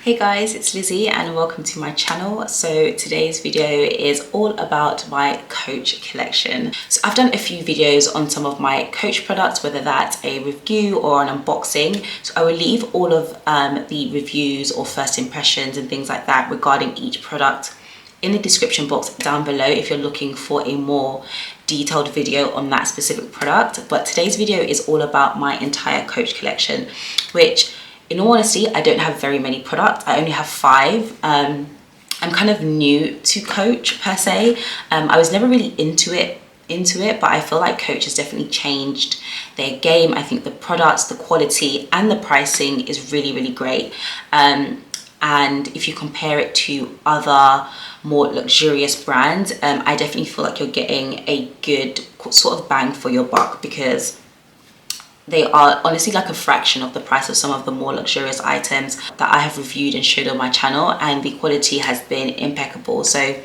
Hey guys, it's Lizzie and welcome to my channel. So today's video is all about my Coach collection. So I've done a few videos on some of my Coach products, whether that's a review or an unboxing. So I will leave all of the reviews or first impressions and things like that regarding each product in the description box down below if you're looking for a more detailed video on that specific product. But today's video is all about my entire Coach collection, which in all honesty, I don't have very many products. I only have 5. I'm kind of new to Coach per se. I was never really into it, but I feel like Coach has definitely changed their game. I think the products, the quality and the pricing is really, really great. And if you compare it to other more luxurious brands, I definitely feel like you're getting a good sort of bang for your buck, because they are honestly like a fraction of the price of some of the more luxurious items that I have reviewed and showed on my channel, and the quality has been impeccable. So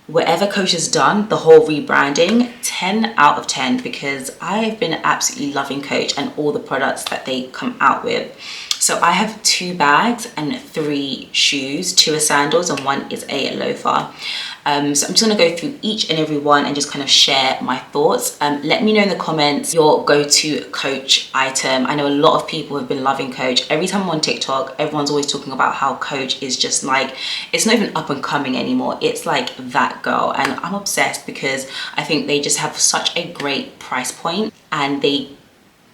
whatever Coach has done, the whole rebranding, 10 out of 10, because I've been absolutely loving Coach and all the products that they come out with. So I have 2 bags and 3 shoes. 2 are sandals and 1 is a loafer. So I'm just going to go through each and every one and just kind of share my thoughts. Let me know in the comments your go-to Coach item. I know a lot of people have been loving Coach. Every time I'm on TikTok, everyone's always talking about how Coach is just like, it's not even up and coming anymore. It's like that girl, and I'm obsessed because I think they just have such a great price point and they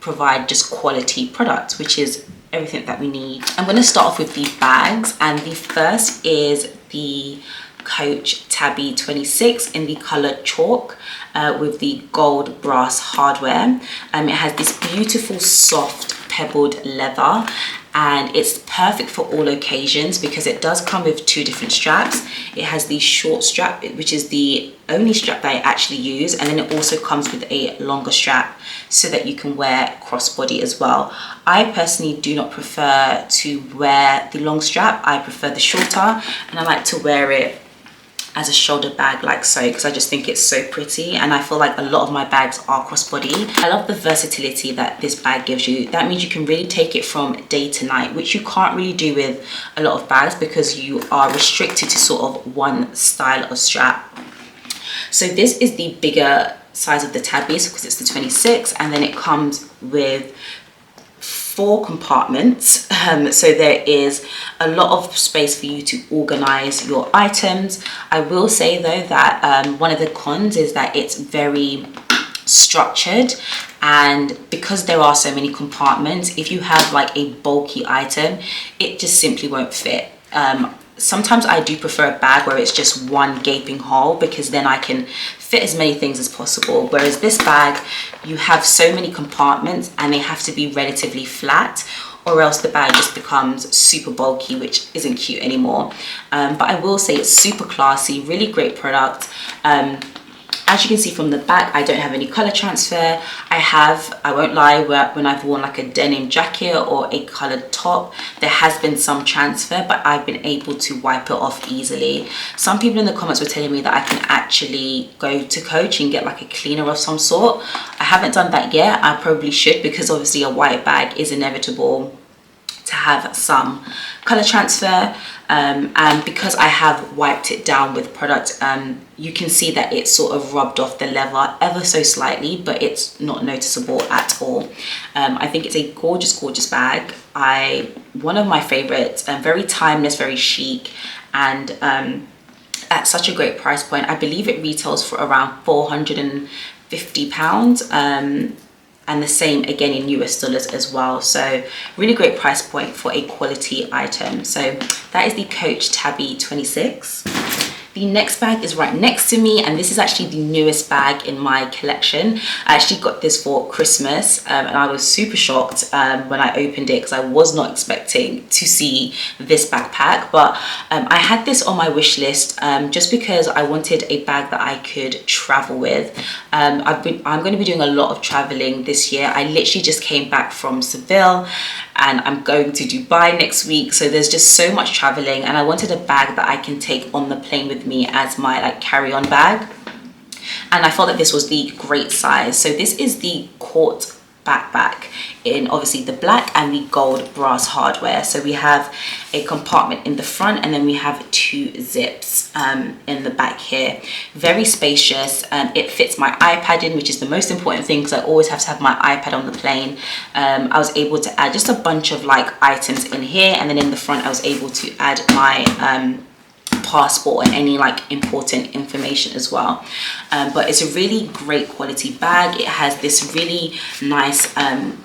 provide just quality products, which is everything that we need. I'm going to start off with the bags, and the first is the Coach Tabby 26 in the color chalk with the gold brass hardware. It has this beautiful soft pebbled leather, and it's perfect for all occasions because it does come with 2 different straps. It has the short strap, which is the only strap that I actually use, and then it also comes with a longer strap so that you can wear crossbody as well. I personally do not prefer to wear the long strap. I prefer the shorter, and I like to wear it as a shoulder bag like so, because I just think it's so pretty, and I feel like a lot of my bags are crossbody. I love the versatility that this bag gives you. That means you can really take it from day to night, which you can't really do with a lot of bags because you are restricted to sort of one style of strap. So this is the bigger size of the Tabbies because it's the 26, and then it comes with 4 compartments, so there is a lot of space for you to organize your items. I will say though that one of the cons is that it's very structured, and because there are so many compartments, if you have like a bulky item, it just simply won't fit. Sometimes I do prefer a bag where it's just one gaping hole, because then I can fit as many things as possible. Whereas this bag, you have so many compartments and they have to be relatively flat, or else the bag just becomes super bulky, which isn't cute anymore. But I will say it's super classy, really great product. As you can see from the back, I don't have any color transfer. I won't lie, when I've worn like a denim jacket or a colored top, there has been some transfer, but I've been able to wipe it off easily. Some people in the comments were telling me that I can actually go to Coach and get like a cleaner of some sort. I haven't done that yet. I probably should, because obviously a white bag is inevitable to have some color transfer, and because I have wiped it down with product, you can see that it's sort of rubbed off the leather ever so slightly, but it's not noticeable at all. I think it's a gorgeous bag. One of my favorites, very timeless, very chic, and at such a great price point. I believe it retails for around £450, and the same again in US dollars as well. So really great price point for a quality item. So that is the Coach Tabby 26. The next bag is right next to me, and this is actually the newest bag in my collection. I actually got this for Christmas, and I was super shocked when I opened it, because I was not expecting to see this backpack. But I had this on my wish list just because I wanted a bag that I could travel with. I'm going to be doing a lot of traveling this year. I literally just came back from Seville, and I'm going to Dubai next week, so there's just so much traveling, and I wanted a bag that I can take on the plane with me as my like carry-on bag, and I felt that this was the great size. So this is the court backpack in obviously the black and the gold brass hardware. So we have a compartment in the front, and then we have 2 zips in the back here. Very spacious. It fits my iPad in, which is the most important thing, because I always have to have my iPad on the plane. I was able to add just a bunch of like items in here, and then in the front I was able to add my passport and any like important information as well. But it's a really great quality bag. It has this really nice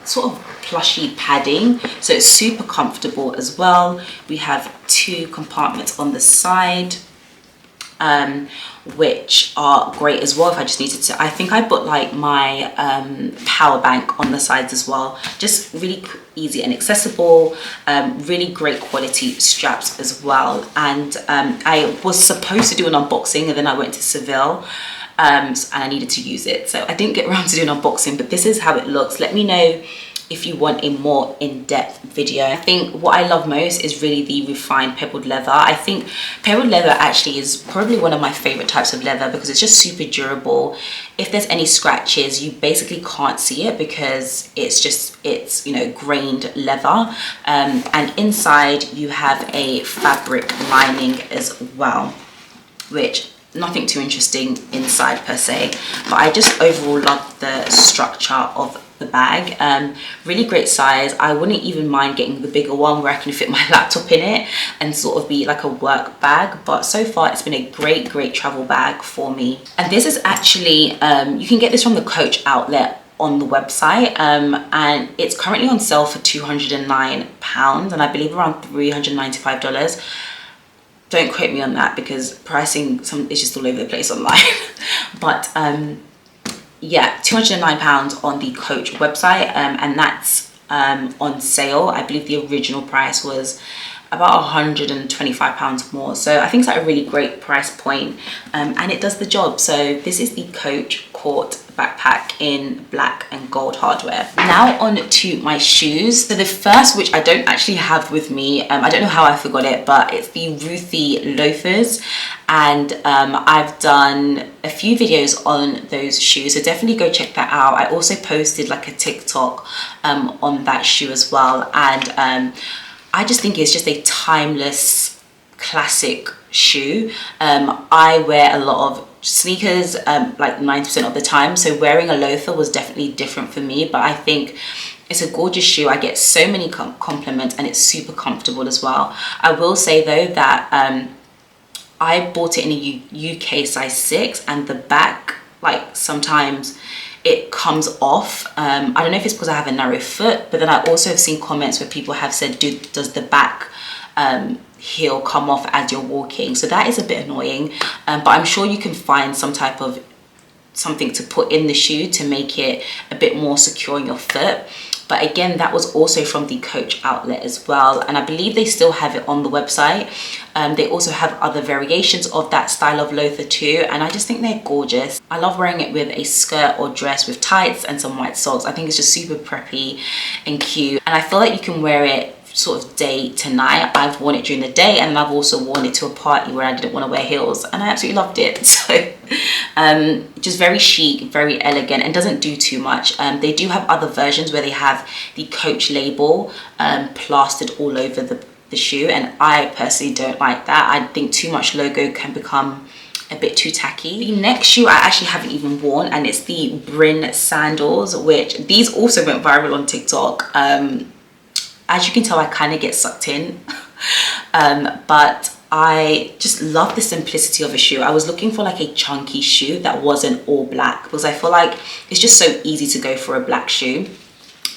sort of plushy padding, so it's super comfortable as well. We have 2 compartments on the side, which are great as well if I just needed to. I think I put like my power bank on the sides as well. Just really easy and accessible. Really great quality straps as well. And I was supposed to do an unboxing, and then I went to Seville and I needed to use it, so I didn't get around to doing an unboxing, but this is how it looks. Let me know if you want a more in-depth video. I think what I love most is really the refined pebbled leather. I think pebbled leather actually is probably one of my favorite types of leather, because it's just super durable. If there's any scratches, you basically can't see it, because it's you know, grained leather. And inside you have a fabric lining as well, which nothing too interesting inside per se, but I just overall love the structure of the bag. Really great size. I wouldn't even mind getting the bigger one where I can fit my laptop in it and sort of be like a work bag, but so far it's been a great travel bag for me. And this is actually you can get this from the Coach outlet on the website, and it's currently on sale for £209, and I believe around $395. Don't quote me on that, because pricing is just all over the place online. But yeah, £209 on the Coach website, and that's on sale. I believe the original price was about £125 more, so I think it's at a really great price point, and it does the job. So this is the Coach Court backpack in black and gold hardware. Now on to my shoes. So the first, which I don't actually have with me, I don't know how I forgot it, but it's the Ruthie Loafers, and I've done a few videos on those shoes, so definitely go check that out. I also posted like a TikTok on that shoe as well, and I just think it's just a timeless classic shoe. I wear a lot of sneakers like 90% of the time, so wearing a loafer was definitely different for me, but I think it's a gorgeous shoe. I get so many compliments, and it's super comfortable as well. I will say though that I bought it in a UK size 6, and the back, like, sometimes it comes off. I don't know if it's because I have a narrow foot, but then I also have seen comments where people have said, does the back heel come off as you're walking? So that is a bit annoying, but I'm sure you can find some type of something to put in the shoe to make it a bit more secure in your foot. But again, that was also from the Coach outlet as well, and I believe they still have it on the website. They also have other variations of that style of loafer too, and I just think they're gorgeous. I love wearing it with a skirt or dress with tights and some white socks. I think it's just super preppy and cute, and I feel like you can wear it sort of day to night. I've worn it during the day, and I've also worn it to a party where I didn't want to wear heels, and I absolutely loved it. So just very chic, very elegant, and doesn't do too much. They do have other versions where they have the Coach label plastered all over the shoe, and I personally don't like that. I think too much logo can become a bit too tacky. The next shoe I actually haven't even worn, and it's the Brynn Sandals, which these also went viral on TikTok. As you can tell, I kind of get sucked in, but I just love the simplicity of a shoe. I was looking for like a chunky shoe that wasn't all black, because I feel like it's just so easy to go for a black shoe.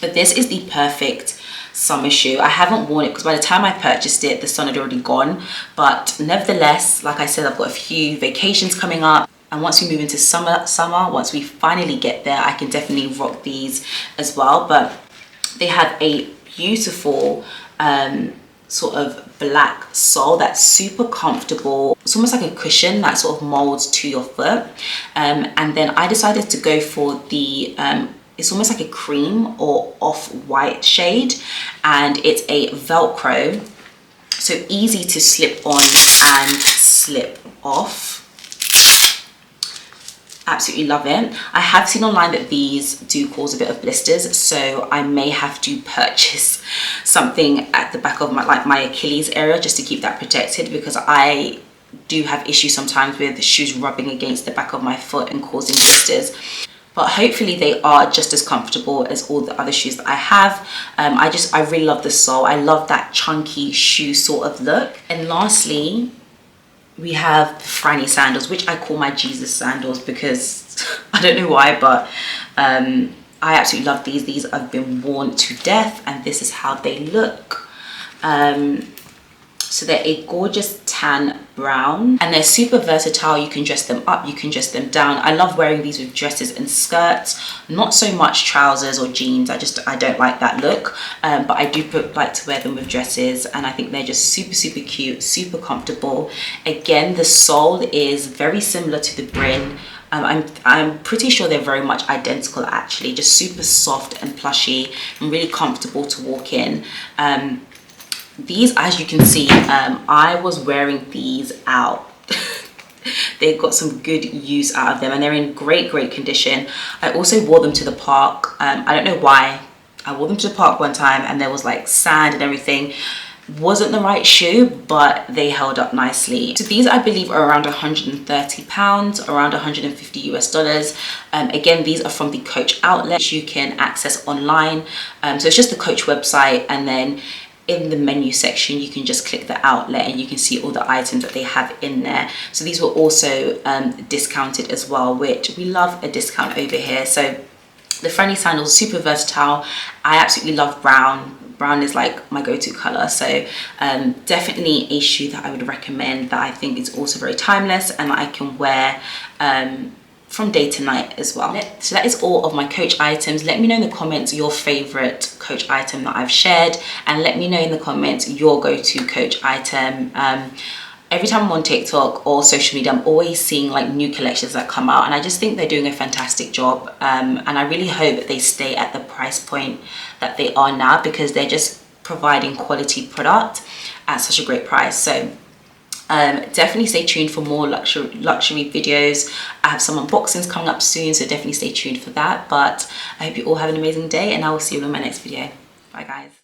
But this is the perfect summer shoe. I haven't worn it because by the time I purchased it, the sun had already gone. But nevertheless, like I said, I've got a few vacations coming up. And once we move into summer, once we finally get there, I can definitely rock these as well. But they have a beautiful sort of black sole that's super comfortable. It's almost like a cushion that sort of molds to your foot. And then I decided to go for the it's almost like a cream or off-white shade, and it's a Velcro, so easy to slip on and slip off. Absolutely love it. I have seen online that these do cause a bit of blisters, so I may have to purchase something at the back of my Achilles area just to keep that protected, because I do have issues sometimes with the shoes rubbing against the back of my foot and causing blisters. But hopefully they are just as comfortable as all the other shoes that I have. I really love the sole. I love that chunky shoe sort of look. And lastly, we have Franny sandals, which I call my Jesus sandals because I don't know why, but I absolutely love these. These have been worn to death, and this is how they look. So they're a gorgeous tan brown, and they're super versatile. You can dress them up, you can dress them down. I love wearing these with dresses and skirts, not so much trousers or jeans. I don't like that look, but I do like to wear them with dresses, and I think they're just super cute, super comfortable. Again, the sole is very similar to the Brynn. I'm pretty sure they're very much identical actually, just super soft and plushy and really comfortable to walk in. These, as you can see, I was wearing these out. They got some good use out of them, and they're in great condition. I also wore them to the park. I don't know why. I wore them to the park one time and there was like sand and everything. Wasn't the right shoe, but they held up nicely. So these, I believe, are around £130, around 150 US dollars. Again, these are from the Coach outlet, which you can access online. So it's just the Coach website, and then in the menu section you can just click the outlet and you can see all the items that they have in there. So these were also discounted as well, which we love a discount over here. So the Franny sandals, super versatile. I absolutely love brown. Brown is like my go-to color, so definitely a shoe that I would recommend, that I think is also very timeless and that I can wear from day to night as well. So that is all of my Coach items. Let me know in the comments your favorite Coach item that I've shared, and let me know in the comments your go-to Coach item. Every time I'm on TikTok or social media, I'm always seeing like new collections that come out, and I just think they're doing a fantastic job, and I really hope that they stay at the price point that they are now, because they're just providing quality product at such a great price. So definitely stay tuned for more luxury videos. I have some unboxings coming up soon, so definitely stay tuned for that. But I hope you all have an amazing day, and I will see you in my next video. Bye guys.